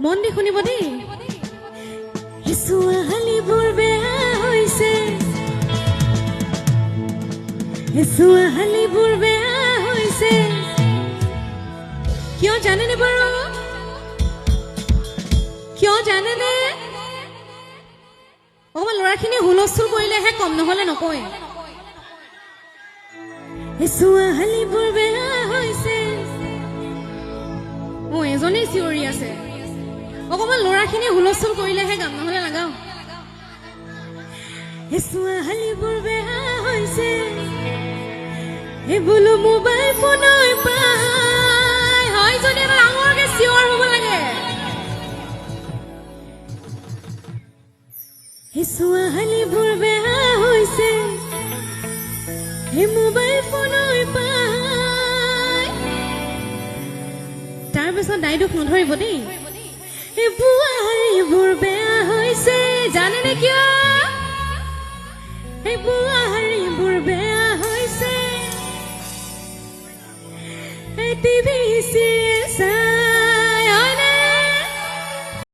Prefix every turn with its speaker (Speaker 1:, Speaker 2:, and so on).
Speaker 1: মন দি শুনিব দেই ছোৱালীবোৰ বেয়া হৈছে ছোৱালীবোৰ বেয়া হৈছে কিয় জানেনে বাৰু কিয় জানেনে অকমান ল'ৰাখিনি হুলস্থুল কৰিলেহে কম নহ'লে নকয় ছোৱালীবোৰ বেয়া হৈছে এজনেই চিঞৰি আছে অকমান ল'ৰাখিনি হুলস্থুল কৰিলেহে গাম নহ'লে নাগাওঁ ছোৱালীবোৰ বেয়া হৈছে বোলো মোবাইল ফোনৰ পাই হয় যদি এটা ডাঙৰকে চিঞৰ হ'ব লাগে ছোৱালীবোৰ বেয়া হৈছে মোবাইল ফোনৰ পাই তাৰপিছত দাইদুখ নধৰিব দেই বোৱাৰীবোৰ বেয়া হৈছে জানেনে কিয় বোৱাৰীবোৰ বেয়া হৈছে টিভি চিৰিয়েল